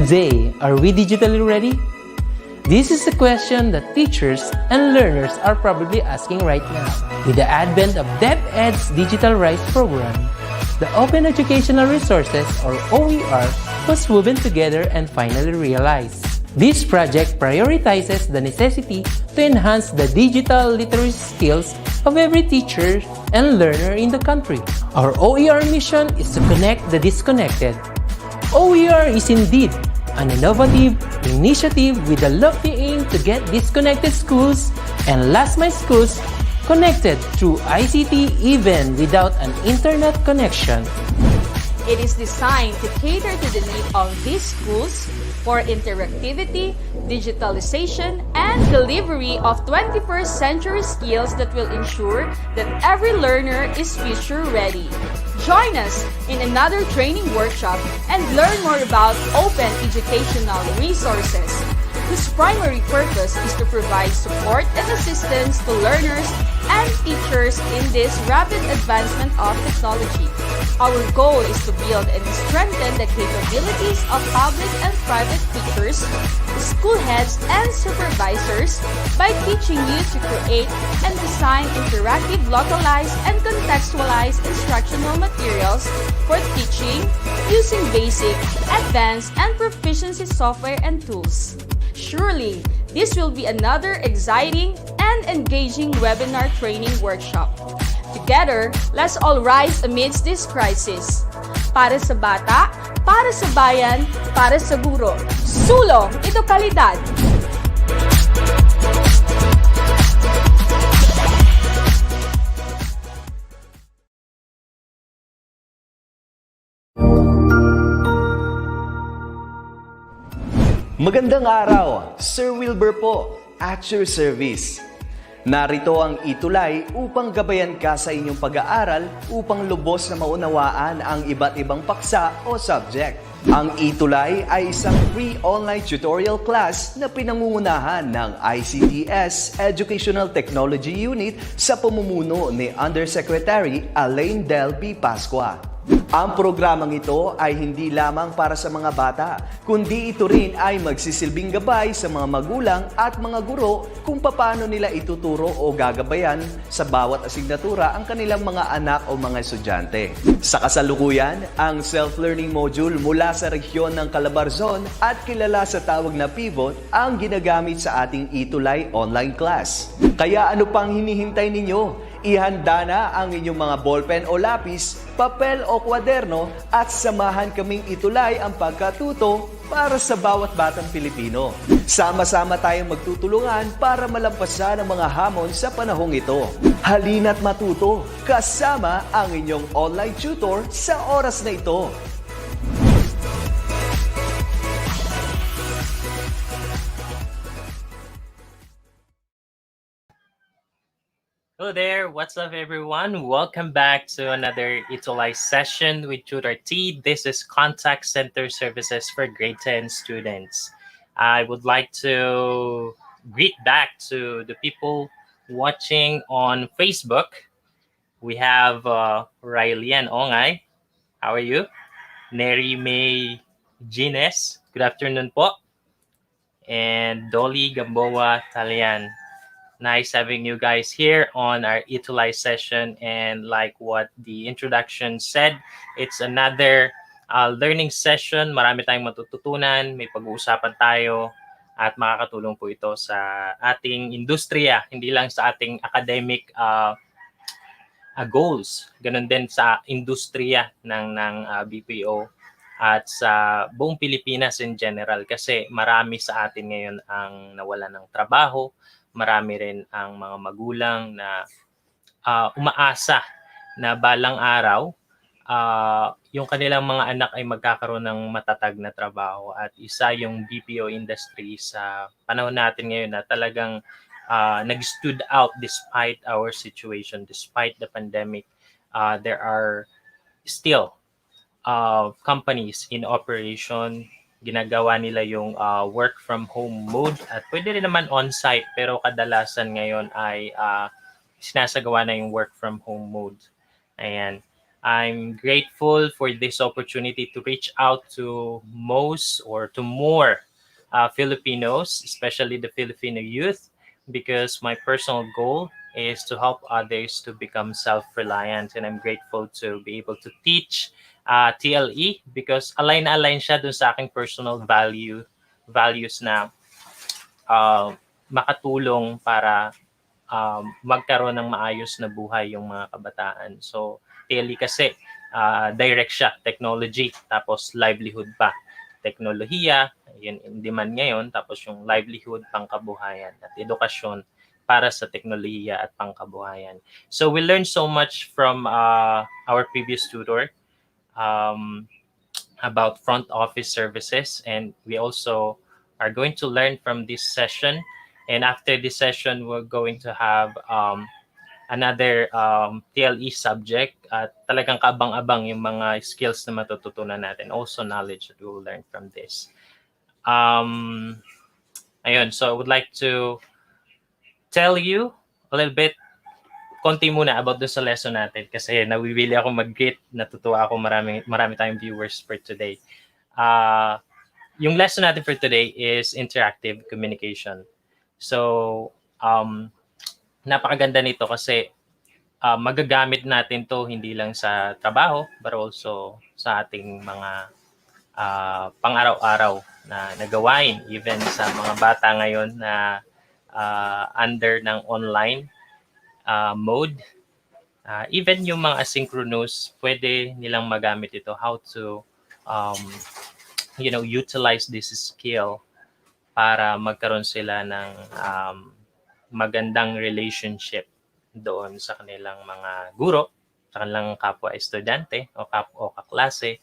Good day! Are we digitally ready? This is a question that teachers and learners are probably asking right now. With the advent of DepEd's Digital Rights program, the Open Educational Resources, or OER, was woven together and finally realized. This project prioritizes the necessity to enhance the digital literacy skills of every teacher and learner in the country. Our OER mission is to connect the disconnected. OER is indeed an innovative initiative with a lofty aim to get disconnected schools and last-mile schools connected through ICT even without an internet connection. It is designed to cater to the need of these schools for interactivity, digitalization, and delivery of 21st century skills that will ensure that every learner is future ready. Join us in another training workshop and learn more about open educational resources, whose primary purpose is to provide support and assistance to learners and teachers in this rapid advancement of technology. Our goal is to build and strengthen the capabilities of public and private teachers, school heads, and supervisors by teaching you to create and design interactive, localized, and contextualized instructional materials for teaching using basic, advanced, and proficiency software and tools. Surely, this will be another exciting and engaging webinar training workshop. Together, let's all rise amidst this crisis. Para sa bata, para sa bayan, para sa guro. Sulong, ito kalidad! Magandang araw, Sir Wilbur po, at your service. Narito ang ETUlay upang gabayan ka sa inyong pag-aaral upang lubos na maunawaan ang iba't ibang paksa o subject. Ang ETUlay ay isang free online tutorial class na pinangungunahan ng DepEd Educational Technology Unit sa pamumuno ni Undersecretary Elaine Del B. Pascua. Ang programang ito ay hindi lamang para sa mga bata, kundi ito rin ay magsisilbing gabay sa mga magulang at mga guro kung paano nila ituturo o gagabayan sa bawat asignatura ang kanilang mga anak o mga estudyante. Sa kasalukuyan, ang self-learning module mula sa rehiyon ng Calabarzon at kilala sa tawag na pivot ang ginagamit sa ating ETUlay online class. Kaya ano pang hinihintay ninyo? Ihanda na ang inyong mga ballpen o lapis, papel o kwaderno at samahan kaming itulay ang pagkatuto para sa bawat batang Pilipino. Sama-sama tayong magtutulungan para malampasan ang mga hamon sa panahong ito. Halina't matuto kasama ang inyong online tutor sa oras na ito. Hello there, what's up everyone? Welcome back to another ETUlay session with Tutor T. This is Contact Center Services for Grade 10 students. I would like to greet back to the people watching on Facebook. We have Rylene Ongay. How are you? Neri May Gines. Good afternoon po. And Dolly Gamboa Talian. Nice having you guys here on our ETUlay session, and like what the introduction said, it's another learning session. Marami tayong matututunan, may pag-uusapan tayo at makakatulong po ito sa ating industriya, hindi lang sa ating academic goals, ganun din sa industriya ng BPO at sa buong Pilipinas in general, kasi marami sa atin ngayon ang nawalan ng trabaho. Marami rin ang mga magulang na umaasa na balang araw yung kanilang mga anak ay magkakaroon ng matatag na trabaho, at isa yung BPO industry sa panahon natin ngayon na talagang nag-stood out despite our situation, despite the pandemic. There are still companies in operation. Ginagawa nila yung work from home mode, at pwede rin naman on-site, pero kadalasan ngayon ay sinasagawa na yung work from home mode. Ayan. I'm grateful for this opportunity to reach out to most or to more Filipinos, especially the Filipino youth, because my personal goal is to help others to become self-reliant, and I'm grateful to be able to teach TLE because align na align siya dun sa aking personal values na uh, makatulong para magkaroon ng maayos na buhay yung mga kabataan. So, TLE kasi direct siya, technology, tapos livelihood pa. Teknolohiya, yun in demand ngayon, tapos yung livelihood, pangkabuhayan, at edukasyon para sa teknolohiya at pangkabuhayan. So, we learned so much from our previous tutor um, about front office services, and we also are going to learn from this session. And after this session, we're going to have another TLE subject at talagang kaabang-abang yung mga skills na matututunan natin, also knowledge that we will learn from this. Ayun, so I would like to tell you a little bit konti muna about sa lesson natin kasi nawiwili ako mag-greet, natutuwa ako marami tayong viewers for today. Yung lesson natin for today is interactive communication. So, napakaganda nito kasi magagamit natin to hindi lang sa trabaho but also sa ating mga pang-araw-araw na nagawain, even sa mga bata ngayon na under ng online mode. Even yung mga asynchronous, pwede nilang magamit ito, how to utilize this skill para magkaroon sila ng magandang relationship doon sa kanilang mga guro, sa kanilang kapwa estudyante o kaklase.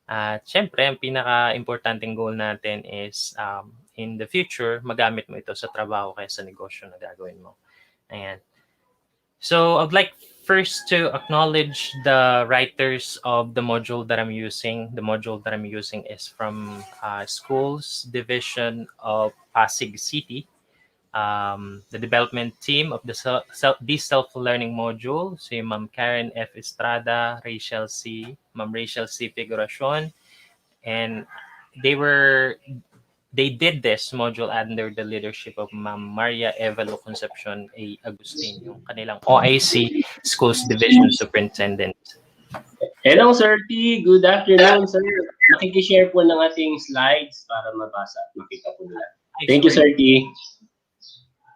At syempre, ang pinaka-importanting goal natin is in the future, magamit mo ito sa trabaho kaya sa negosyo na gagawin mo. Ayan. So I'd like first to acknowledge the writers of the module that I'm using. The module that I'm using is from Schools Division of Pasig City. The development team of this self-learning module, si Ma'am Karen F. Estrada, Ma'am Rachel C. Figuracion, and they did this module under the leadership of Ma'am Maria Evelo Concepcion A. Agustin, yung kanilang OIC Schools Division Superintendent. Hello, Sir T. Good afternoon, sir. Nakikishare po ng ating slides para mabasa at makita po nila. Thank you, Sir T.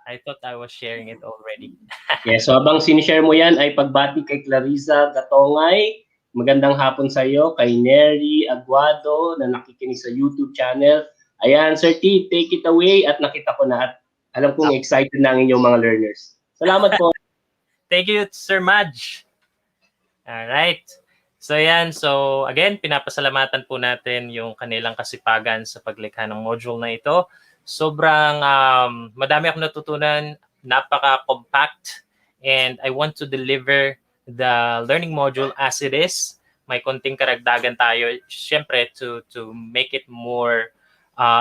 I thought I was sharing it already. Yes, so habang sinishare mo yan ay pagbati kay Clarissa Gatongay. Magandang hapon sa iyo. Kay Neri Aguado na nakikinig sa YouTube channel. Ayan, Sir T, take it away at nakita ko na at alam kong excited na ang inyong mga learners. Salamat po. Thank you, Sir Madge. All right. So yan, so again, pinapasalamatan po natin yung kanilang kasipagan sa paglikha ng module na ito. Sobrang madami akong natutunan, napaka-compact, and I want to deliver the learning module as it is. May konting karagdagan tayo, syempre, to make it more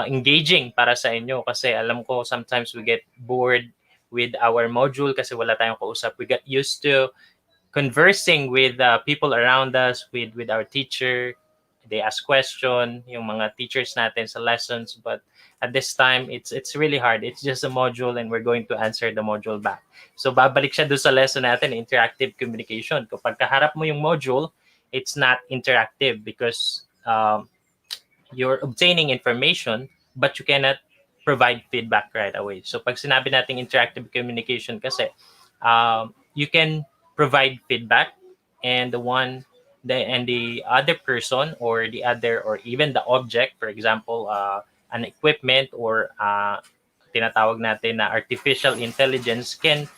engaging para sa inyo kasi alam ko sometimes we get bored with our module kasi wala tayong kausap. We get used to conversing with people around us, with our teacher. They ask question, yung mga teachers natin sa lessons, but at this time, it's really hard. It's just a module and we're going to answer the module back. So babalik siya doon sa lesson natin, interactive communication. Kapag kaharap mo yung module, it's not interactive because you're obtaining information, but you cannot provide feedback right away. So pag sinabi natin interactive communication kasi, you can provide feedback and the other person or the other or even the object, for example, an equipment or tinatawag natin na artificial intelligence can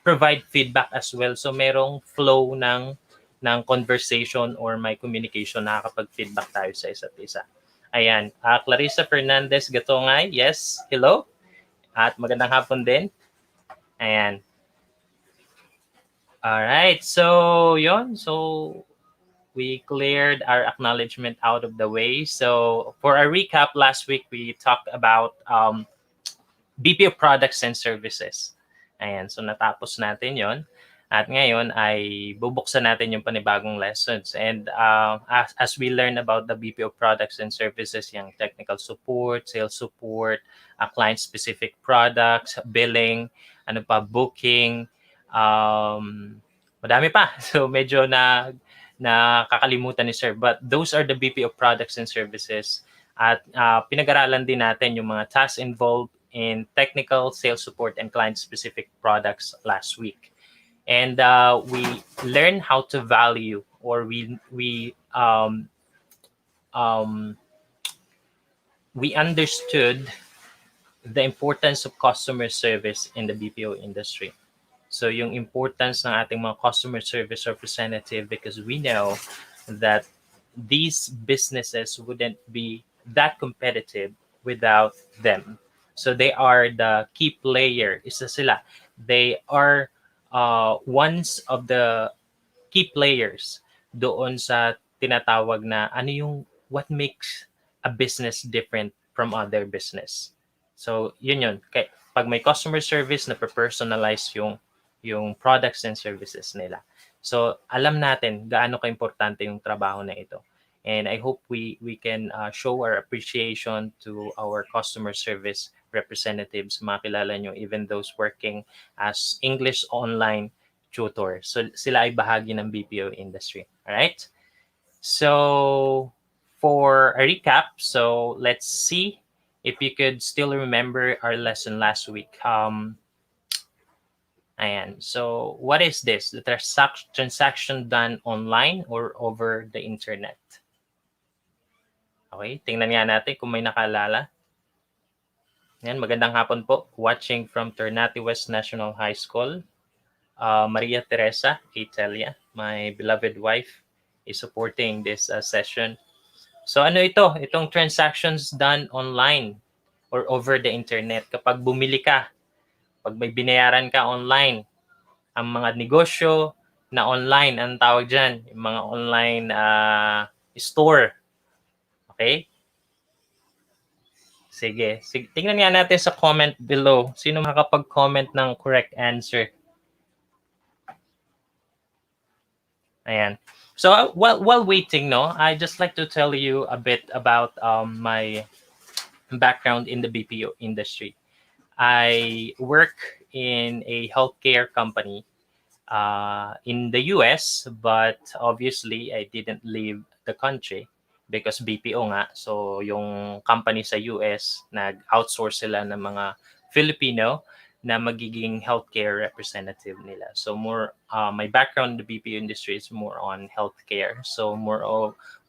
provide feedback as well. So merong flow ng conversation or may communication, nakakapag-feedback tayo sa isa't isa. Ayan, Clarissa Fernandez Gatongay, yes, hello. At magandang hapon din. Ayan. All right, so yon. So we cleared our acknowledgement out of the way. So for a recap, last week we talked about BPO products and services. Ayan, so natapos natin yon. At ngayon ay bubuksan natin yung panibagong lessons. And as we learn about the BPO products and services, yung technical support, sales support, client-specific products, billing, ano pa, booking, madami pa. So medyo nakakalimutan ni Sir. But those are the BPO products and services. At pinag-aralan din natin yung mga tasks involved in technical, sales support, and client-specific products last week. And we learn how to value, or we understood the importance of customer service in the BPO industry. So yung importance ng ating mga customer service representative, because we know that these businesses wouldn't be that competitive without them. So they are the key player. Isa sila. They are one of the key players doon sa tinatawag na ano yung what makes a business different from other business. So yun. Pag may customer service na personalize yung products and services nila. So alam natin gaano ka-importante yung trabaho na ito. And I hope we can show our appreciation to our customer service representatives, mga kilala nyo, even those working as English online tutor. So sila ay bahagi ng BPO industry. All right? So for a recap, so let's see if you could still remember our lesson last week. Ayan. So what is this? The transaction done online or over the internet? Okay, tingnan nga natin kung may nakalala. Yan, magandang hapon po. Watching from Ternate West National High School. Maria Teresa Italia, my beloved wife, is supporting this session. So ano ito? Itong transactions done online or over the internet. Kapag bumili ka, pag may binayaran ka online, ang mga negosyo na online, ang tawag dyan, yung mga online store. Okay? Sige. Tingnan nga natin sa comment below. Sino makakapag-comment ng correct answer? Ayan. So while waiting, I just like to tell you a bit about my background in the BPO industry. I work in a healthcare company in the US, but obviously I didn't leave the country because BPO nga. So yung company sa US, nag-outsource sila ng mga Filipino na magiging healthcare representative nila. So more, my background in the BPO industry is more on healthcare. So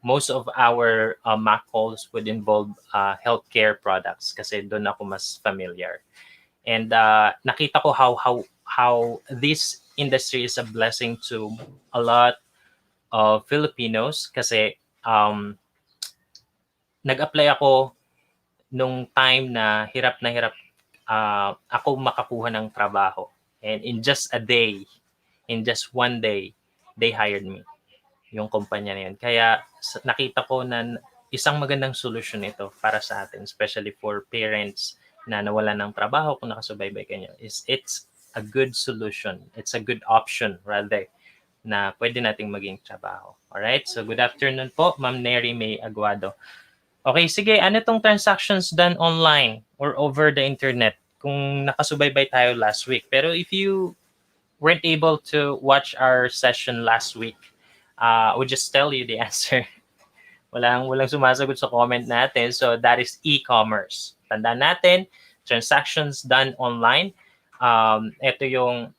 most of our mock calls would involve healthcare products kasi doon ako mas familiar. And nakita ko how this industry is a blessing to a lot of Filipinos kasi nag-apply ako nung time na hirap ako makakuha ng trabaho. And in just one day, they hired me, yung kumpanya na yun. Kaya nakita ko na isang magandang solusyon ito para sa atin, especially for parents na nawalan ng trabaho kung nakasubaybay kayo. It's a good solution. It's a good option rather na pwede nating maging trabaho. Alright? So good afternoon po, Ma'am Neri May Aguado. Okay, sige. Ano tong transactions done online or over the internet? Kung nakasubaybay tayo last week. Pero if you weren't able to watch our session last week, I would just tell you the answer. Walang sumasagot sa comment natin. So that is e-commerce. Tandaan natin, transactions done online. Ito yung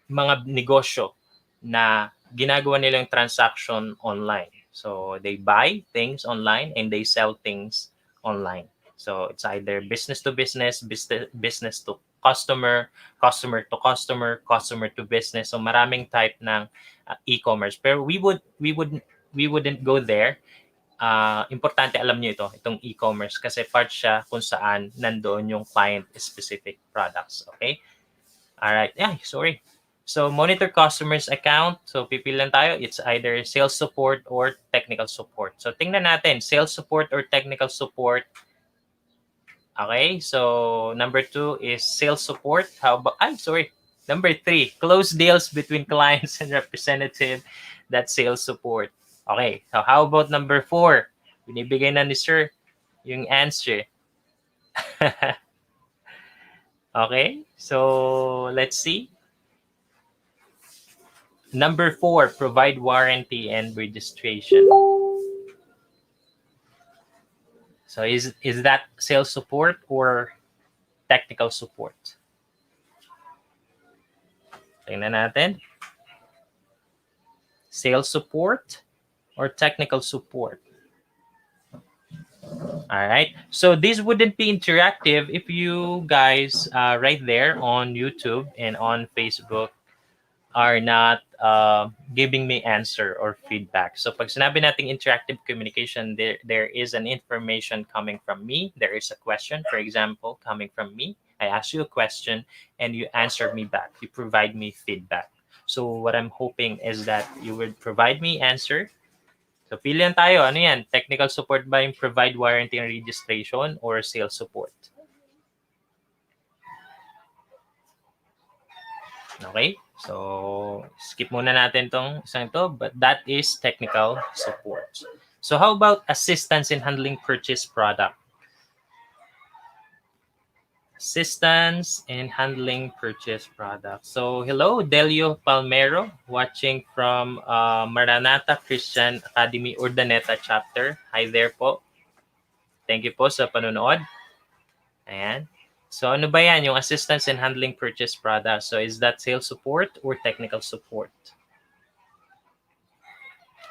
mga negosyo na ginagawa nilang transaction online. So they buy things online and they sell things online. So it's either business to business, business to customer, customer to customer, customer to business. So maraming type ng e-commerce. Pero we wouldn't go there. Importante alam niyo itong e-commerce kasi part siya kung saan nandoon yung client-specific products. Okay? Alright. Yeah, sorry. So, monitor customers account. So, pipili lang tayo. It's either sales support or technical support. So, tingnan natin. Sales support or technical support. Okay. So, number 2 is sales support. How about... Number 3, close deals between clients and representative. That's sales support. Okay, so how about number 4? Binibigay na ni Sir yung answer. Okay, so let's see. Number 4, provide warranty and registration. So is that sales support or technical support? Tingnan natin. Sales support or technical support? All right. So this wouldn't be interactive if you guys right there on YouTube and on Facebook are not giving me answer or feedback. So pag sinabi nating interactive communication, there is an information coming from me. There is a question, for example, coming from me. I ask you a question and you answer me back. You provide me feedback. So what I'm hoping is that you would provide me answer. So pilihan tayo, ano yan? Technical support ba yung provide warranty and registration or sales support? Okay? So skip muna natin tong isang ito, but that is technical support. So how about assistance in handling purchase product? Assistance in handling purchase product. So hello, Delio Palmero, watching from Maranatha Christian Academy Urdaneta chapter. Hi there po. Thank you po sa panonood. Ayan. So ano ba yan, yung assistance in handling purchase product? So is that sales support or technical support?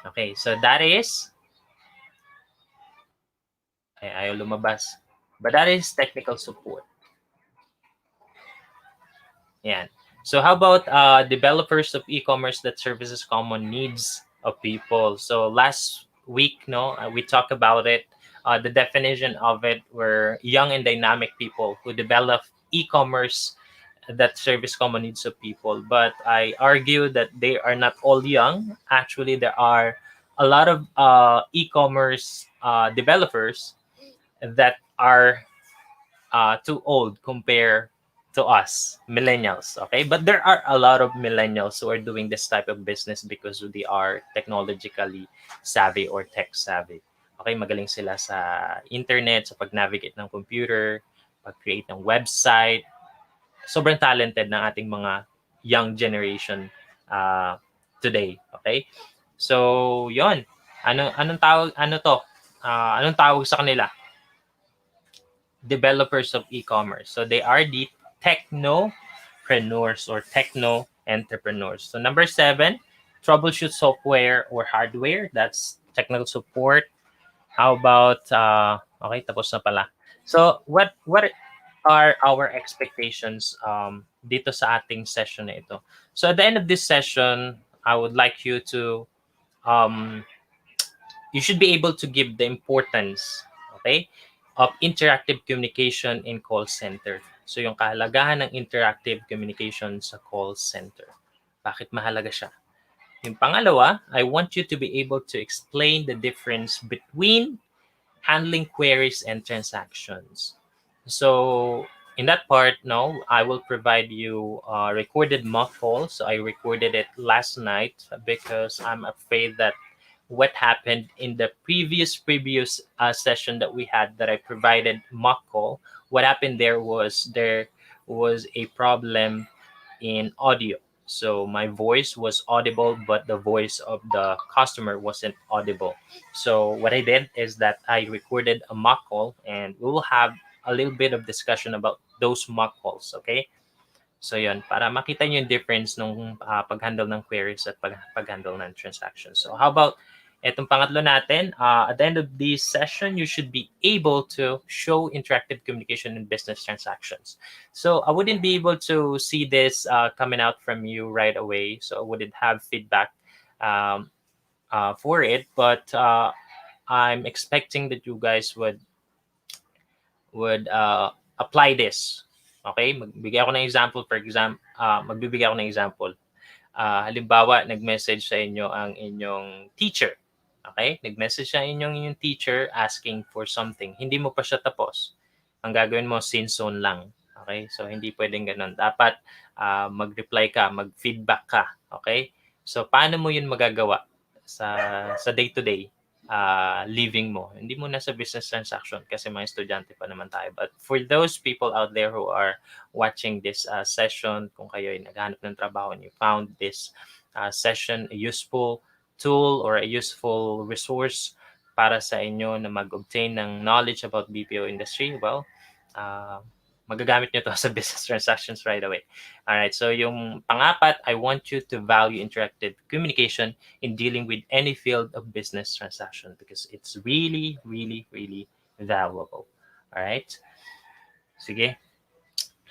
Okay, so that is, ayaw lumabas. But that is technical support. Yan. So how about developers of e-commerce that services common needs of people? So last week, we talked about it. The definition of it were young and dynamic people who develop e-commerce that service common needs of people. But I argue that they are not all young. Actually, there are a lot of e-commerce developers that are too old compared to us millennials. Okay, but there are a lot of millennials who are doing this type of business because they are technologically savvy or tech savvy. Okay, magaling sila sa internet, sa pag-navigate ng computer, pag-create ng website. Sobrang talented ng ating mga young generation today. Okay, so yon, anong tawag sa kanila? Developers of e-commerce. So they are the technopreneurs or techno entrepreneurs. So number 7, troubleshoot software or hardware. That's technical support. How about okay, tapos na pala. So what are our expectations dito sa ating session na ito? So at the end of this session, I would like you to you should be able to give the importance, okay, of interactive communication in call center. So yung kahalagahan ng interactive communication sa call center. Bakit mahalaga siya? Yung pangalawa, I want you to be able to explain the difference between handling queries and transactions. So in that part, I will provide you a recorded mock call. So I recorded it last night because I'm afraid that what happened in the previous session that we had that I provided mock call, what happened there was a problem in audio. So my voice was audible, but the voice of the customer wasn't audible. So what I did is that I recorded a mock call and we will have a little bit of discussion about those mock calls, okay? So yun, para makita nyo yung difference nung pag-handle ng queries at pag-handle ng transactions. So how about etong pangatlo natin, at the end of this session, you should be able to show interactive communication in business transactions. So I wouldn't be able to see this coming out from you right away. So I wouldn't have feedback for it, but I'm expecting that you guys would apply this. Okay, magbibigay ako ng example. Halimbawa, nag-message sa inyo ang inyong teacher. Okay? Nag-message sa inyong teacher asking for something. Hindi mo pa siya tapos. Ang gagawin mo, sin zone lang. Okay? So, hindi pwedeng ganun. Dapat mag-reply ka, mag-feedback ka. Okay? So, paano mo yun magagawa sa day-to-day living mo? Hindi mo na sa business transaction kasi mga estudyante pa naman tayo. But for those people out there who are watching this session, kung kayo ay naghahanap ng trabaho and you found this session a useful tool or a useful resource para sa inyo na mag-obtain ng knowledge about BPO industry, well, magagamit nyo to sa business transactions right away. All right, so yung pang-apat, I want you to value interactive communication in dealing with any field of business transaction because it's really, really, really valuable. All right? Sige.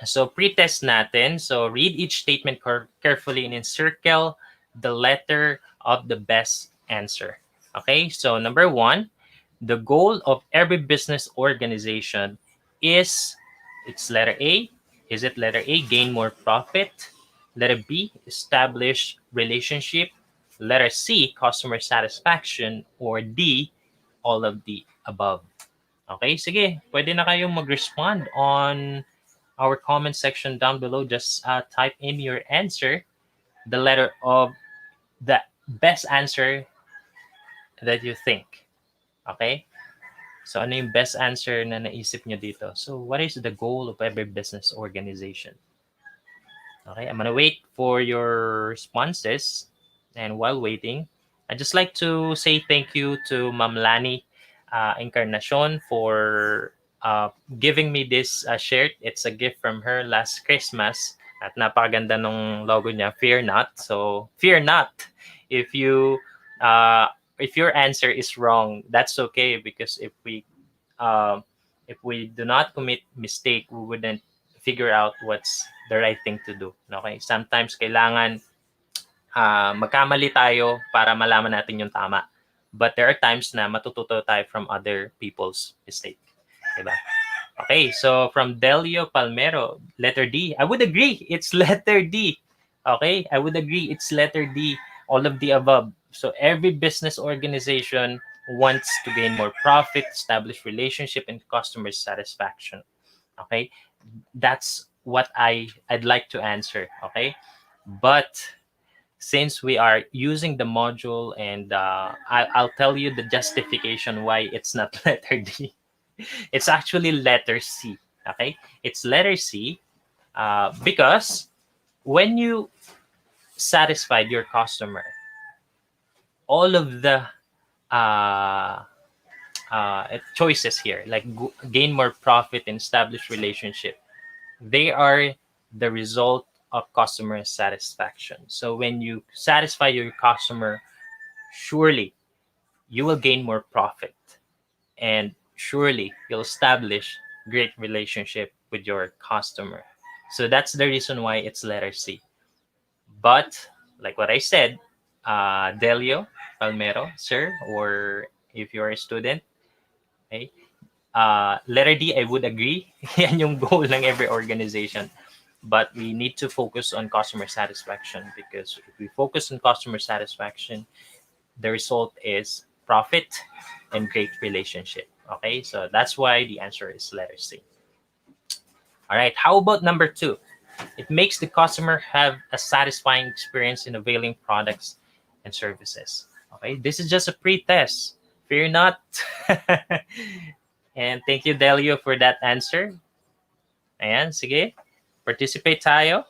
So, pre-test natin. So, read each statement carefully and encircle the letter of the best answer. Okay? So, number 1, the goal of every business organization is, it's letter A. Is it letter A, gain more profit? Letter B, establish relationship. Letter C, customer satisfaction. Or D, all of the above. Okay, sige. Pwede na kayong mag-respond on our comment section down below. Just type in your answer, the letter of the best answer that you think. Okay? So, ano yung best answer na naisip nyo dito? So, what is the goal of every business organization? Okay, I'm gonna wait for your responses. And while waiting, I'd just like to say thank you to Ma'am Lani Encarnacion for giving me this shirt. It's a gift from her last Christmas. At napakaganda nung logo niya, Fear Not. So, fear not if you if your answer is wrong. That's okay because if we do not commit mistake, we wouldn't figure out what's the right thing to do. Okay? Sometimes kailangan magkamali tayo para malaman natin yung tama. But there are times na matututo tayo from other people's mistake. Diba? Okay, so from Delio Palmero, letter D. I would agree, it's letter D. Okay, I would agree, it's letter D. All of the above. So every business organization wants to gain more profit, establish relationship, and customer satisfaction. Okay, that's what I'd like to answer. Okay, but since we are using the module and I'll tell you the justification why it's not letter D. It's actually letter C. Okay, it's letter C because when you satisfied your customer, all of the choices here, like gain more profit and establish relationship, they are the result of customer satisfaction. So when you satisfy your customer, surely you will gain more profit and surely you'll establish great relationship with your customer. So that's the reason why it's letter C. But like what I said, Delio Palmero, sir, or if you're a student, okay, letter D, I would agree. Yan yung goal ng every organization. But we need to focus on customer satisfaction because if we focus on customer satisfaction, the result is profit and great relationship. Okay, so that's why the answer is letter C. All right, how about number 2? It makes the customer have a satisfying experience in availing products and services. Okay, this is just a pre-test. Fear not. And thank you, Delio, for that answer. Ayan, sige. Participate tayo.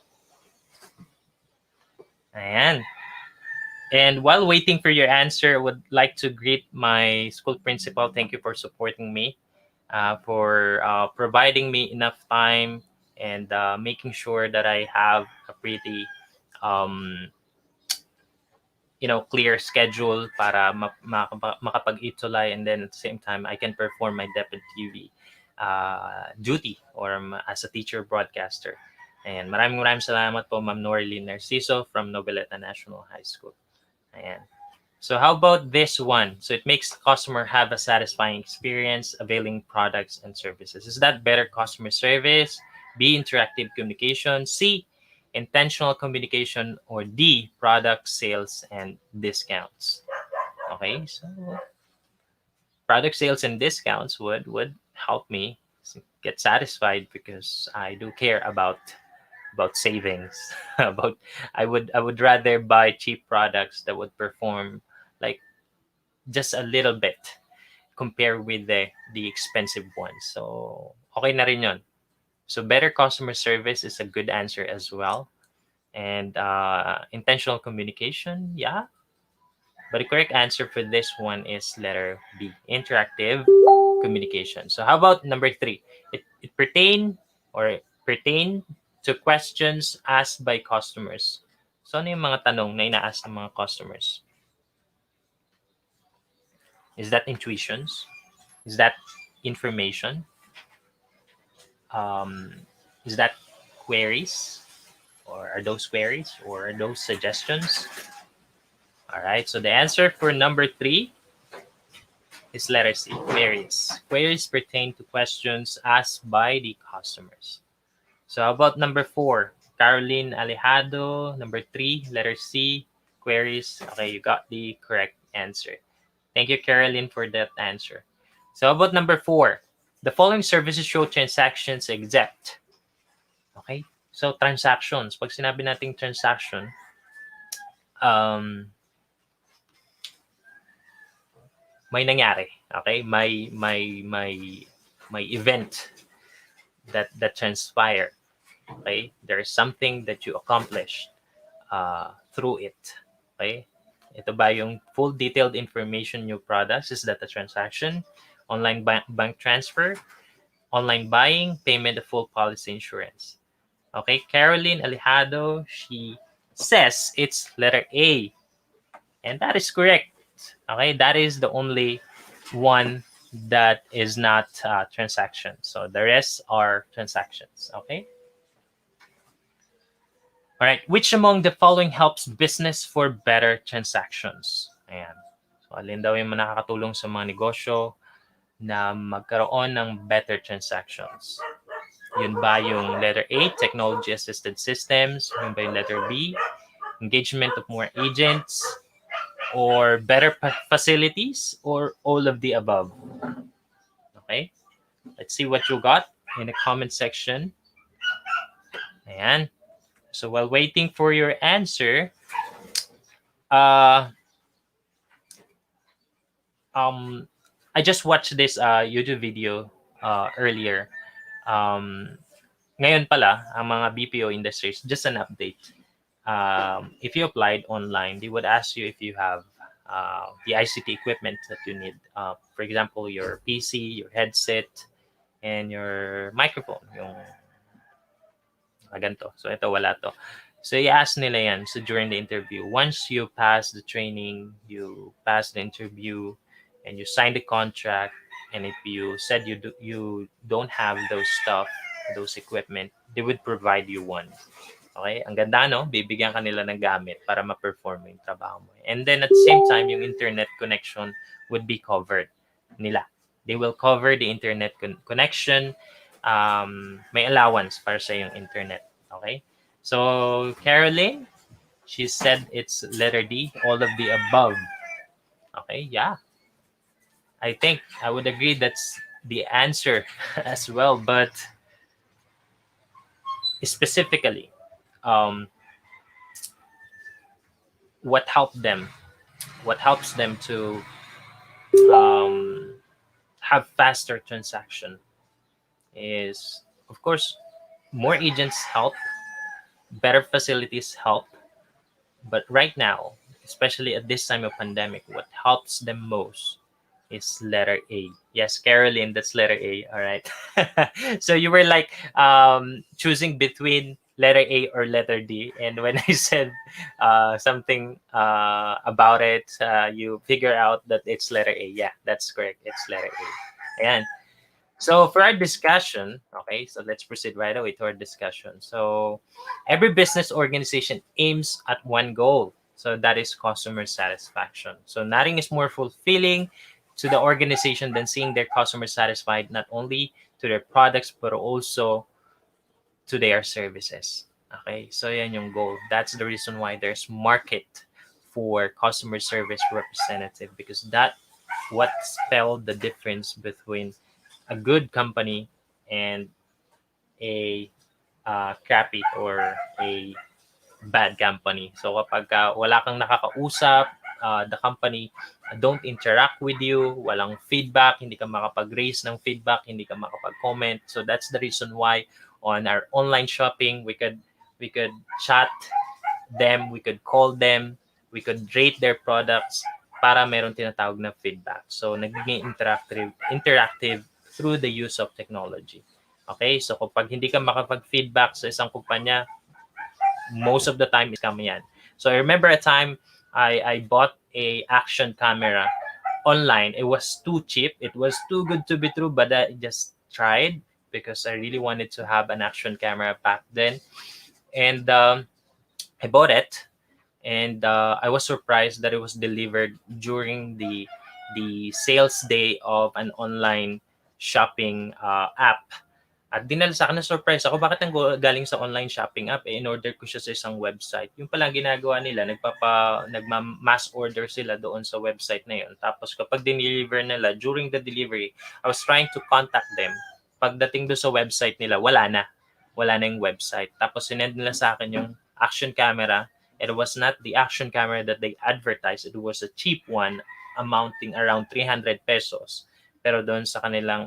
Ayan. And while waiting for your answer, I would like to greet my school principal. Thank you for supporting me, for providing me enough time and making sure that I have a pretty, clear schedule para makapag-ETUlay, and then at the same time, I can perform my DepEd TV duty or as a teacher broadcaster. And maraming salamat po, Ma'am Norilyn Narciso from Noveleta National High School. Ayan. So how about this one? So it makes the customer have a satisfying experience availing products and services. Is that better customer service? B, interactive communication? C, intentional communication? Or D, product sales and discounts? Okay, so product sales and discounts would help me get satisfied because I do care about savings. About I would rather buy cheap products that would perform like just a little bit compared with the expensive ones. So okay na rin yun. So better customer service is a good answer as well. And intentional communication, yeah. But the correct answer for this one is letter B, interactive communication. So how about number 3? It pertain to questions asked by customers. So ano yung mga tanong na ina-ask ng mga customers? Is that intuitions? Is that information? Is that queries? Or are those queries? Or are those suggestions? All right, so the answer for number 3 is letter C, queries. Queries pertain to questions asked by the customers. So how about number 4? Caroline Alejado. Number 3, letter C, queries. Okay, you got the correct answer. Thank you, Caroline, for that answer. So how about number 4? The following services show transactions except. Okay, so transactions. Pag sinabi nating transaction, may nangyari. Okay, may event that transpired. Okay, there is something that you accomplished through it. Okay, ito ba yung full detailed information new products? Is that a transaction? Online bank transfer, online buying, payment of full policy insurance. Okay, Caroline Alejado, she says it's letter A, and that is correct. Okay, that is the only one that is not transaction. So the rest are transactions. Okay. All right. Which among the following helps business for better transactions? Ayan. So alin daw yung nakakatulong sa mga negosyo na magkaroon ng better transactions? Yun ba yung letter A, technology-assisted systems? Yun ba yung letter B, engagement of more agents? Or better facilities? Or all of the above? Okay? Let's see what you got in the comment section. Ayan. So while waiting for your answer, I just watched this YouTube video earlier. Ngayon pala, ang mga BPO industries, just an update. If you applied online, they would ask you if you have the ICT equipment that you need. For example, your PC, your headset, and your microphone. Yung ganito. So ito, wala to. So i-ask nila yan. So during the interview, once you pass the training, you pass the interview, and you sign the contract, and if you said you don't have those stuff, those equipment, they would provide you one. Okay? Ang ganda, no? Bibigyan ka nila ng gamit para ma-perform yung trabaho mo. And then at the same time, yung internet connection would be covered nila. They will cover the internet connection. May allowance para sa yung internet. Okay? So, Caroline, she said it's letter D, all of the above. Okay? Yeah. I think I would agree that's the answer as well, but specifically, what helps them to have faster transaction is, of course, more agents help, better facilities help, but right now, especially at this time of pandemic, what helps them most is letter A. Yes, Caroline, that's letter A. All right. So you were like choosing between letter A or letter D, and when I said something about it, you figure out that it's letter A. Yeah, that's correct. It's letter A. Ayan. So for our discussion, okay, so let's proceed right away to our discussion. So every business organization aims at one goal. So that is customer satisfaction. So nothing is more fulfilling to the organization than seeing their customers satisfied, not only to their products, but also to their services. Okay, so yan yung goal. That's the reason why there's market for customer service representative, because that what spelled the difference between a good company and a crappy or a bad company. So kapag wala kang nakakausap, the company don't interact with you, walang feedback, hindi ka makapag-raise ng feedback, hindi ka makapag-comment. So that's the reason why on our online shopping, we could chat them, we could call them, we could rate their products para meron tinatawag na feedback. So nagiging interactive through the use of technology. Okay? So kapag hindi ka makapag-feedback sa isang kumpanya, most of the time is scam yan. So I remember a time I bought a action camera online. It was too cheap. It was too good to be true, but I just tried because I really wanted to have an action camera back then. And I bought it, and I was surprised that it was delivered during the sales day of an online shopping app. At dinala sa akin, na surprise ako, bakit ang galing sa online shopping app, in-order ko siya sa isang website. Yung pala ginagawa nila, nagma-mass order sila doon sa website na yun. Tapos kapag dineliver nila, during the delivery, I was trying to contact them. Pagdating doon sa website nila, wala na yung website. Tapos sinend nila sa akin yung action camera. It was not the action camera that they advertised. It was a cheap one amounting around 300 pesos. Pero doon sa kanilang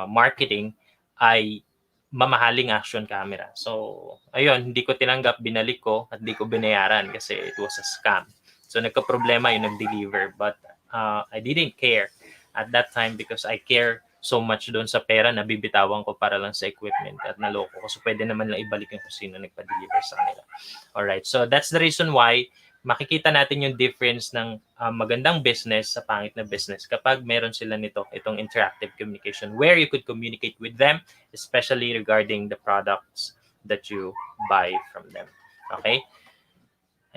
marketing ay mamahaling action camera. So, ayun, hindi ko tinanggap, binalik ko at hindi ko binayaran kasi it was a scam. So, nagka-problema yung nag-deliver. But I didn't care at that time because I care so much doon sa pera na bibitawan ko para lang sa equipment at naloko ko. So, pwede naman lang ibalik yung kung sino nagpa-deliver sa kanila. Alright, so that's the reason why makikita natin yung difference ng magandang business sa pangit na business kapag meron sila itong interactive communication where you could communicate with them, especially regarding the products that you buy from them. Okay?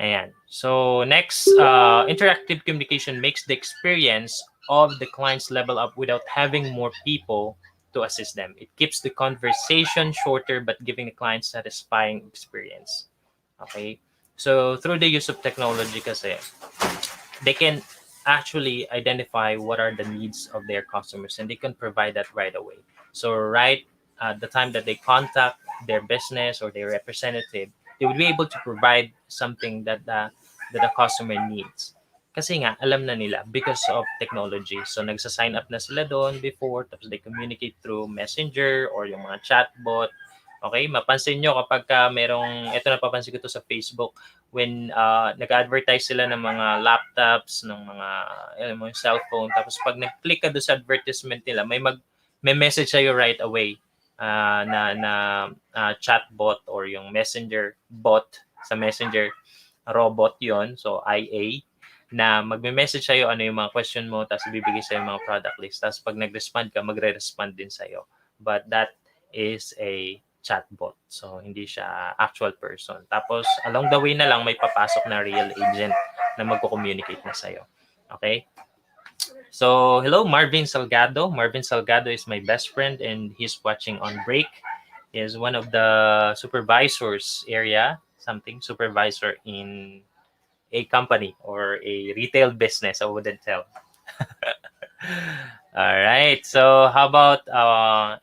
Ayan. So next, interactive communication makes the experience of the clients level up without having more people to assist them. It keeps the conversation shorter but giving the client satisfying experience. Okay? So through the use of technology kasi, they can actually identify what are the needs of their customers and they can provide that right away. So right at the time that they contact their business or their representative, they would be able to provide something that the customer needs. Kasi nga, alam na nila because of technology. So nagsa-sign up na sila doon before, tapos they communicate through Messenger or yung mga chatbot. Okay, mapansin nyo kapag ito napapansin ko to sa Facebook, when nag-advertise sila ng mga laptops, ng mga yung cellphone, tapos pag nag-click ka doon sa advertisement nila, may message sa'yo right away na chatbot or yung messenger bot sa messenger, robot yon, so IA, na magme-message sa'yo ano yung mga question mo, tapos ibibigay sa'yo yung mga product list. Tapos pag nag-respond ka, magre-respond din sa'yo. But that is a chatbot. So, hindi siya actual person. Tapos, along the way na lang, may papasok na real agent na magko-communicate na sa'yo. Okay? So, hello, Marvin Salgado. Marvin Salgado is my best friend and he's watching on break. He is one of the supervisors supervisor in a company or a retail business, I wouldn't tell. All right. So how about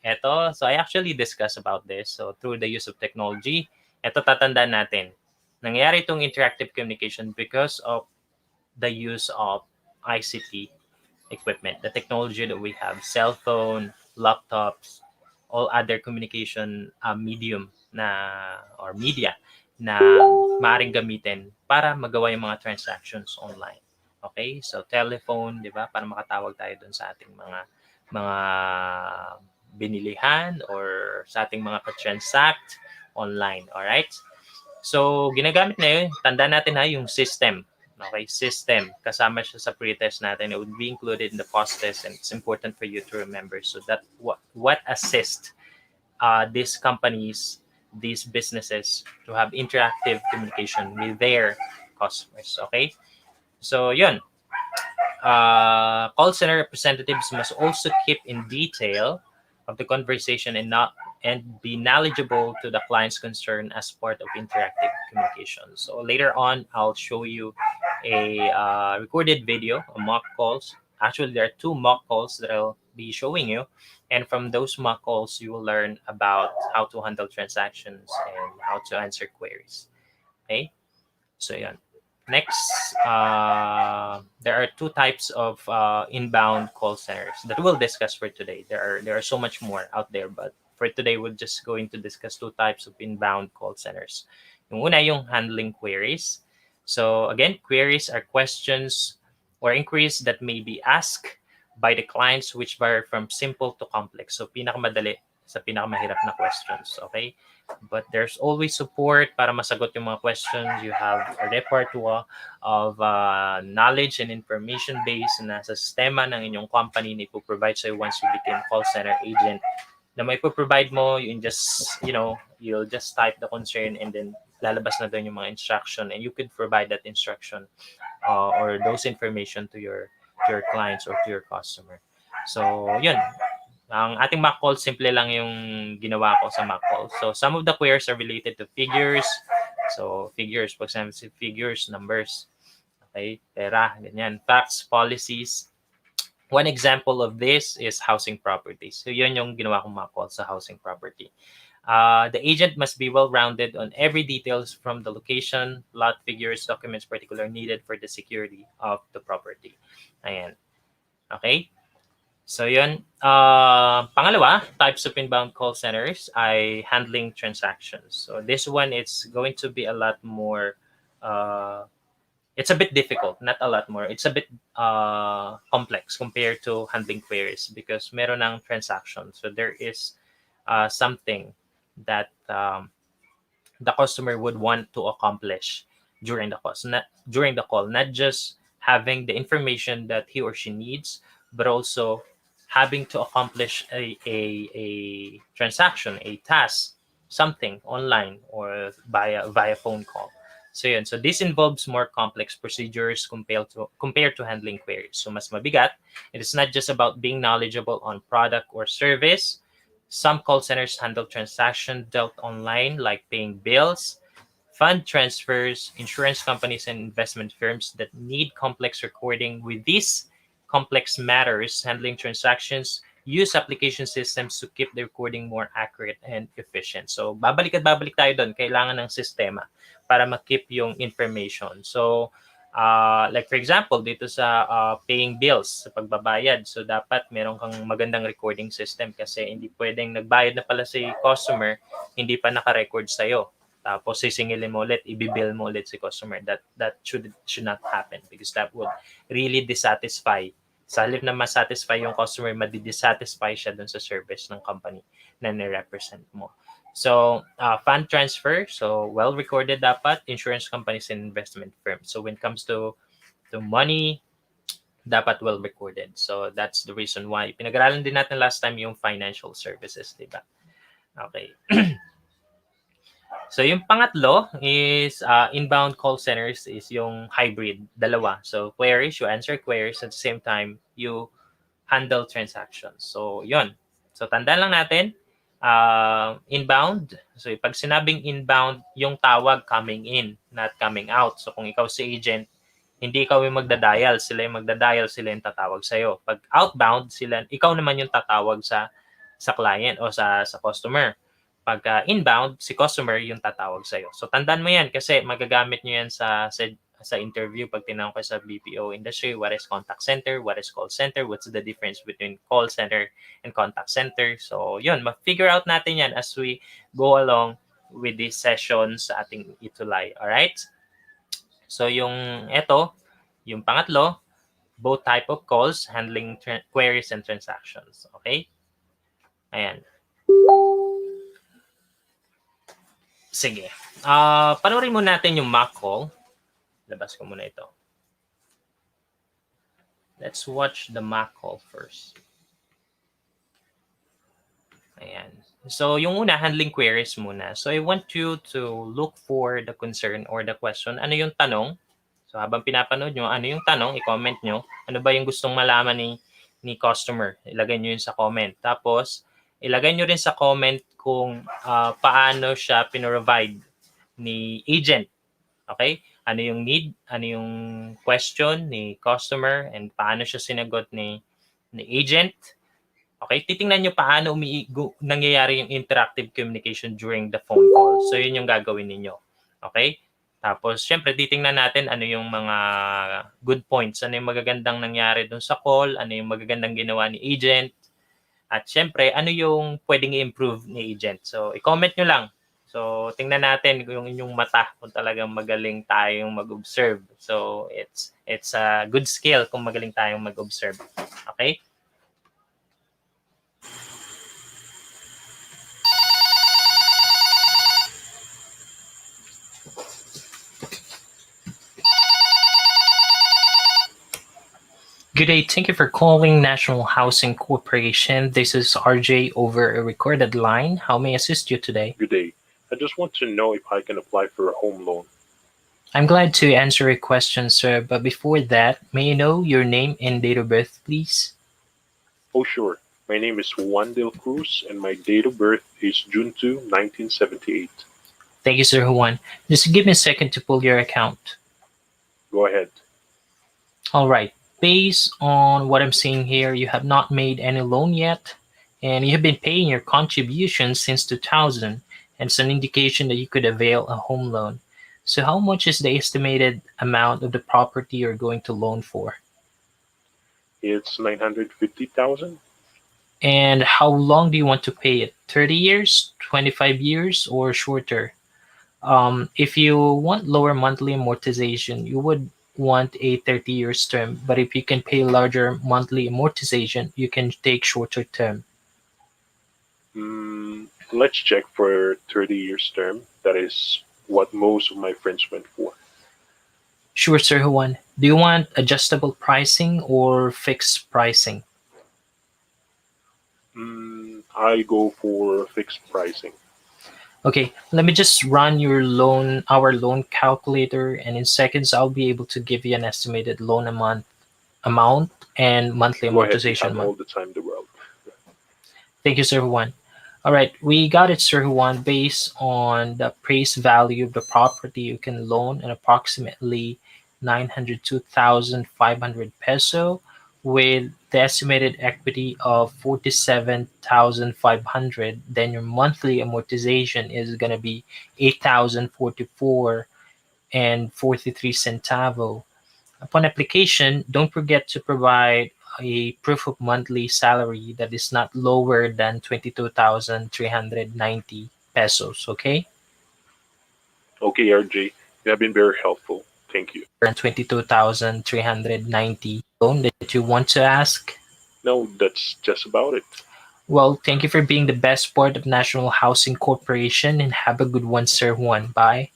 ito? So I actually discussed about this. So through the use of technology, ito tatandaan natin. Nangyari itong interactive communication because of the use of ICT equipment, the technology that we have, cell phone, laptops, all other communication medium or media na maaaring gamitin para magawa yung mga transactions online. Okay? So telephone, 'di ba? Para makatawag tayo doon sa ating mga binilihan or sa ating mga ka-transact online. All right? So ginagamit na 'yun. Tandaan natin yung system. Okay? System. Kasama siya sa pretest natin. It would be included in the post test and it's important for you to remember. So that what assist these companies, these businesses to have interactive communication with their customers. Okay? So, yun. Call center representatives must also keep in detail of the conversation and be knowledgeable to the client's concern as part of interactive communication. So later on, I'll show you a recorded video, a mock calls Actually, there are 2 mock calls that I'll be showing you. And from those mock calls, you will learn about how to handle transactions and how to answer queries. Okay? So, yan. Next, there are 2 types of inbound call centers that we'll discuss for today. There are so much more out there, but for today, we're just going to discuss 2 types of inbound call centers. Yung una, yung handling queries. So again, queries are questions or inquiries that may be asked by the clients which vary from simple to complex. So pinakamadali sa pinakamahirap na questions. Okay? But there's always support para masagot yung mga questions. You have a repertoire of knowledge and information base na sa sistema ng inyong company na ipoprovide sa'yo once you become call center agent na may provide mo, you'll just type the concern and then lalabas na doon yung mga instruction and you could provide that instruction or those information to your clients or to your customer. So, yun. Ang ating mock call, simple lang yung ginawa ko sa mock call. So, some of the queries are related to figures. So, figures, for example, figures, numbers. Okay, pera, ganyan. Facts, policies. One example of this is housing properties. So, yun yung ginawa kong mock call sa housing property. The agent must be well-rounded on every details from the location, lot figures, documents particularly needed for the security of the property. Ayan. Okay? So yun. Pangalawa, types of inbound call centers ay handling transactions. So this one, it's going to be a lot more, it's a bit difficult, not a lot more. It's a bit complex compared to handling queries because meron ng transactions. So there is something that the customer would want to accomplish during the call, not just having the information that he or she needs, but also having to accomplish a transaction, a task, something online or via phone call. So yun. So this involves more complex procedures compared to handling queries. So mas mabigat. It is not just about being knowledgeable on product or service. Some call centers handle transactions dealt online, like paying bills, fund transfers, insurance companies, and investment firms that need complex recording. With these complex matters, handling transactions, use application systems to keep the recording more accurate and efficient. So, babalik tayo doon. Kailangan ng sistema para ma-keep yung information. So, like for example, dito sa paying bills, sa pagbabayad, so dapat meron kang magandang recording system kasi hindi pwedeng nagbayad na pala si customer, hindi pa naka-record sa'yo. Tapos sisingilin mo ulit, ibibill mo ulit si customer. That should not happen because that would really dissatisfy. Sa halip na masatisfy yung customer, madi-dissatisfy siya dun sa service ng company na ni-represent mo. So, fund transfer, so well-recorded dapat, insurance companies and investment firms. So, when it comes to money, dapat well-recorded. So, that's the reason why. Pinag-aralan din natin last time yung financial services, diba? Okay. So, yung pangatlo is inbound call centers is yung hybrid, dalawa. So, queries, you answer queries at the same time, you handle transactions. So, yun. So, tandaan lang natin, inbound. So, pag sinabing inbound, yung tawag coming in, not coming out. So, kung ikaw si agent, hindi ikaw yung magdadial, sila yung tatawag sa'yo. Pag outbound, ikaw naman yung tatawag sa client o sa customer. Pag inbound, si customer yung tatawag sa'yo. So, tandaan mo yan kasi magagamit nyo yan sa interview pag tinanong ko sa BPO industry, what is contact center, what is call center, what's the difference between call center and contact center. So, yun, ma-figure out natin yan as we go along with these sessions sa ating ETUlay. Alright? So, yung pangatlo, both type of calls, handling queries and transactions. Okay? Ayan. Sige. Panoorin muna natin yung mock call. Labas ko muna ito. Let's watch the mock call first. Ayan. So, yung una, handling queries muna. So, I want you to look for the concern or the question. Ano yung tanong? So, habang pinapanood nyo, ano yung tanong? I-comment nyo. Ano ba yung gustong malaman ni customer? Ilagay nyo yun sa comment. Tapos, ilagay nyo rin sa comment kung paano siya pinrovide ni agent. Okay? ano yung need, ano yung question ni customer, and paano siya sinagot ni agent. Okay, titingnan nyo paano nangyayari yung interactive communication during the phone call. So, yun yung gagawin ninyo. Okay? Tapos, syempre, titingnan natin ano yung mga good points, ano yung magagandang nangyari dun sa call, ano yung magagandang ginawa ni agent, at syempre, ano yung pwedeng i-improve ni agent. So, i-comment nyo lang. So, tingnan natin kung yung inyong mata kung talagang magaling tayong mag-observe. So, it's a good skill kung magaling tayong mag-observe. Okay? Good day. Thank you for calling National Housing Corporation. This is RJ over a recorded line. How may I assist you today? Good day. I just want to know if I can apply for a home loan. I'm glad to answer your question, sir. But before that, may I know your name and date of birth, please? Oh, sure. My name is Juan Del Cruz and my date of birth is June 2, 1978. Thank you, Sir Juan. Just give me a second to pull your account. Go ahead. All right. Based on what I'm seeing here, you have not made any loan yet, and you have been paying your contributions since 2000, and it's an indication that you could avail a home loan. So how much is the estimated amount of the property you're going to loan for? It's 950,000. And how long do you want to pay it? 30 years, 25 years, or shorter? If you want lower monthly amortization, you would want a 30 years term. But if you can pay larger monthly amortization, you can take shorter term. Let's check for 30 years term. That is what most of my friends went for. Sure, Sir Juan. Do you want adjustable pricing or fixed pricing? I go for fixed pricing. Okay, let me just run our loan calculator, and in seconds I'll be able to give you an estimated loan amount and monthly Go ahead. You amortization have all the time in the world. Thank you, Sir Juan. All right, we got it, Sir Juan. Based on the appraised value of the property, you can loan an approximately 902,500 peso with the estimated equity of 47,500. Then your monthly amortization is going to be 8,044 and 43 centavo. Upon application, don't forget to provide a proof of monthly salary that is not lower than 22,390 pesos, okay? Okay, RJ. You have been very helpful. Thank you. And 22,390 loan that you want to ask? No, that's just about it. Well, thank you for being the best part of National Housing Corporation, and have a good one, Sir Juan. Bye.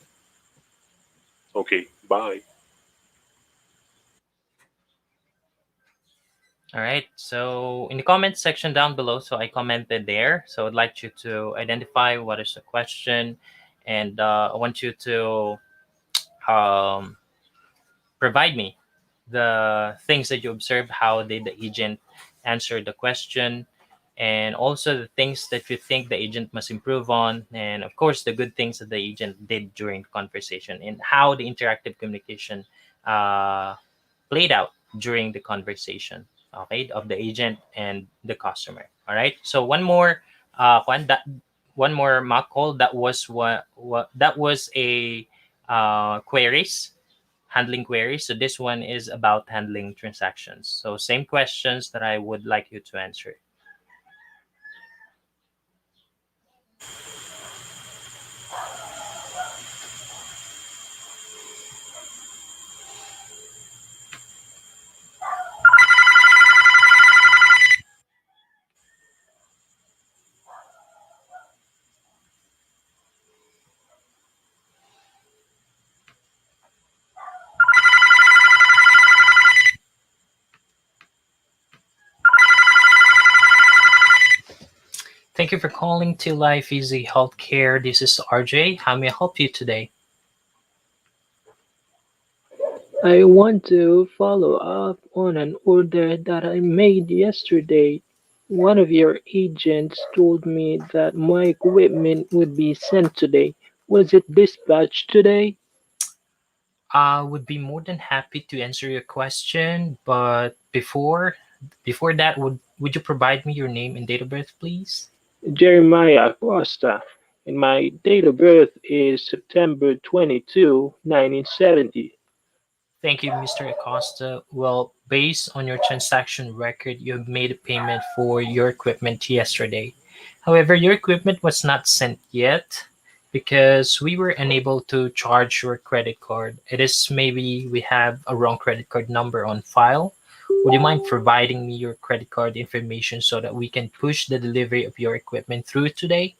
Okay, bye. All right. So in the comment section down below, so I commented there. So I'd like you to identify what is the question, and I want you to provide me the things that you observed. How did the agent answer the question? And also the things that you think the agent must improve on. And of course, the good things that the agent did during the conversation, and how the interactive communication played out during the conversation, okay, of the agent and the customer. All right. So one more mock call. That was what that was a queries, handling queries. So this one is about handling transactions. So same questions that I would like you to answer. Thank you for calling to Life Easy Healthcare. This is RJ. How may I help you today? I want to follow up on an order that I made yesterday. One of your agents told me that my equipment would be sent today. Was it dispatched today? I would be more than happy to answer your question, but before that, would you provide me your name and date of birth, please? Jeremiah Acosta, and my date of birth is September 22, 1970. Thank you, Mr. Acosta. Well, based on your transaction record, you have made a payment for your equipment yesterday. However, your equipment was not sent yet because we were unable to charge your credit card. It is maybe we have a wrong credit card number on file. Would you mind providing me your credit card information so that we can push the delivery of your equipment through today?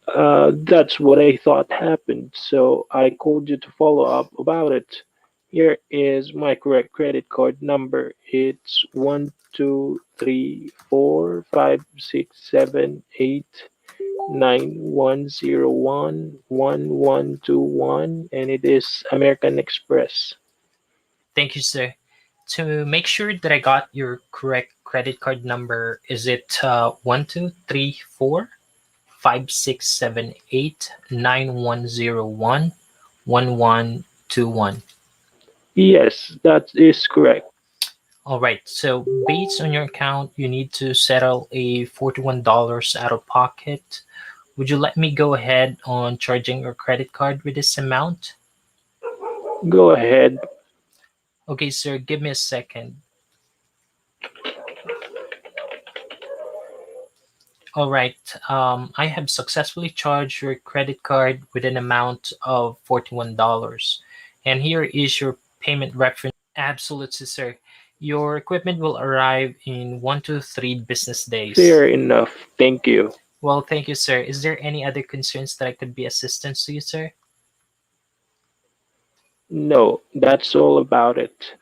That's what I thought happened, so I called you to follow up about it. Here is my correct credit card number. It's 123456789101121, and it is American Express. Thank you, sir. To make sure that I got your correct credit card number, is it 1234567891011121? Yes, that is correct. All right. So based on your account, you need to settle a $41 out of pocket. Would you let me go ahead on charging your credit card with this amount? Go ahead. Okay, sir. Give me a second. All right. I have successfully charged your credit card with an amount of $41. And here is your payment reference. Absolutely, sir. Your equipment will arrive in 1 to 3 business days. Fair enough. Thank you. Well, thank you, sir. Is there any other concerns that I could be assistance to you, sir? No, that's all about it.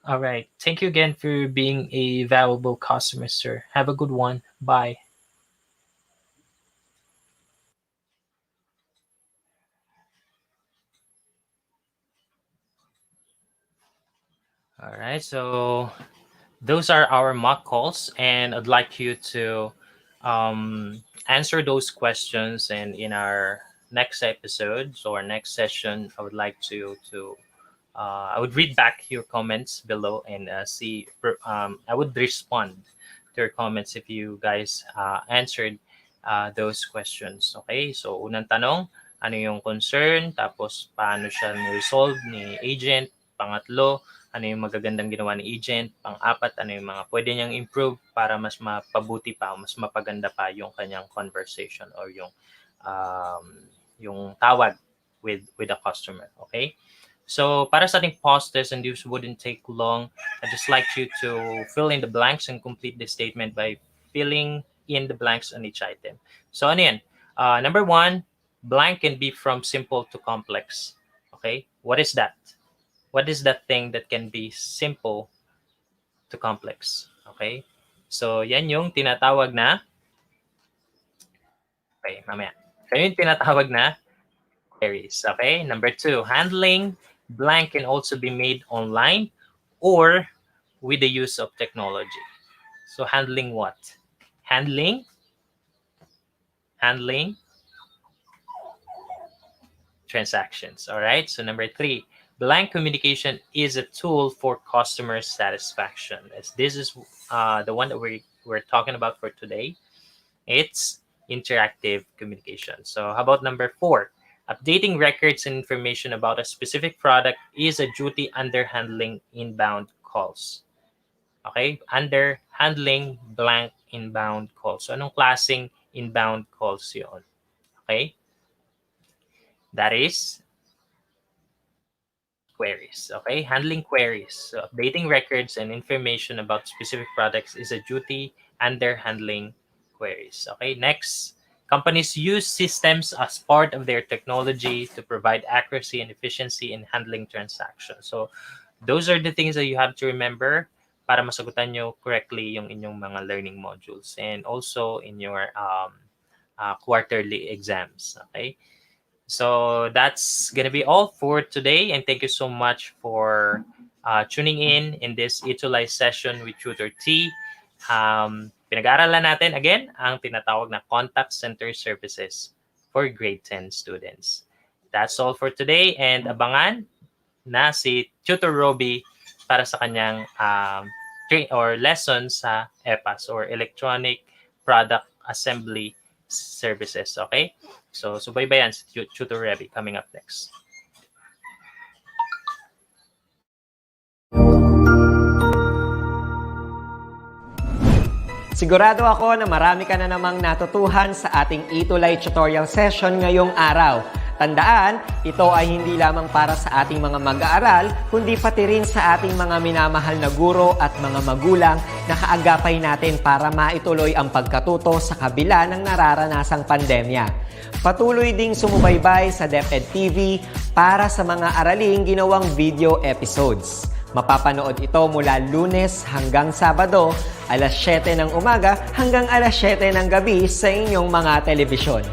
All right. Thank you again for being a valuable customer, sir. Have a good one. Bye. All right. So those are our mock calls, and I'd like you to answer those questions. And in our next episode, so our next session, I would like to I would read back your comments below and see. I would respond to your comments if you guys answered those questions. Okay, so unang tanong, ano yung concern? Tapos paano siya ni-resolve ni agent? Pangatlo, ano yung magagandang ginawa ni agent? Pang-apat, ano yung mga pwede niyang improve para mas mapabuti pa, mas mapaganda pa yung kanyang conversation or um, yung tawag with the customer. Okay? So, para sa ating pause test, and this wouldn't take long, I'd just like you to fill in the blanks and complete the statement by filling in the blanks on each item. So, ano yan? Number one, blank can be from simple to complex. Okay? What is that? What is that thing that can be simple to complex? Okay? So, yan yung tinatawag na, okay, mamaya. So, yung tinatawag na queries. Okay? Number two, handling blank can also be made online or with the use of technology. So handling what? Handling transactions. All right. So number three, blank communication is a tool for customer satisfaction. As this is the one that we're talking about for today. It's interactive communication. So how about number four? Updating records and information about a specific product is a duty under handling inbound calls. Okay? Under handling blank inbound calls. So anong klaseng inbound calls yun? Okay? That is queries. Okay? Handling queries. So updating records and information about specific products is a duty under handling queries. Okay? Next, companies use systems as part of their technology to provide accuracy and efficiency in handling transactions. So those are the things that you have to remember para masagutan nyo correctly yung inyong mga learning modules and also in your quarterly exams. Okay? So that's gonna be all for today, and thank you so much for tuning in this ETUlay session with Tutor T. Pinag-aaralan natin again ang tinatawag na contact center services for grade 10 students. That's all for today, and abangan na si Tutor Roby para sa kanyang lesson sa EPAS or Electronic Product Assembly Services. Okay? So subaybayan si Tutor Roby coming up next. Sigurado ako na marami ka na namang natutuhan sa ating ETUlay tutorial session ngayong araw. Tandaan, ito ay hindi lamang para sa ating mga mag-aaral, kundi pati rin sa ating mga minamahal na guro at mga magulang na kaagapay natin para maituloy ang pagkatuto sa kabila ng nararanasang pandemya. Patuloy ding sumubaybay sa DepEd TV para sa mga araling ginawang video episodes. Mapapanood ito mula Lunes hanggang Sabado, alas 7 ng umaga hanggang alas 7 ng gabi sa inyong mga telebisyon.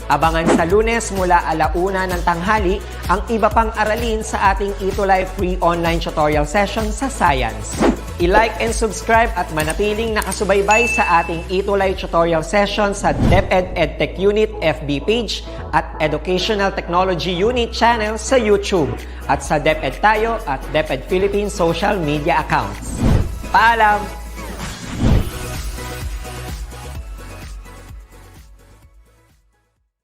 Abangan sa Lunes mula 1:00 ng tanghali ang iba pang aralin sa ating ETUlay free online tutorial session sa Science. I-like and subscribe at manatiling nakasubaybay sa ating ETUlay tutorial session sa DepEd Edtech Unit FB page at Educational Technology Unit channel sa YouTube at sa DepEd Tayo at DepEd Philippines social media accounts. Paalam!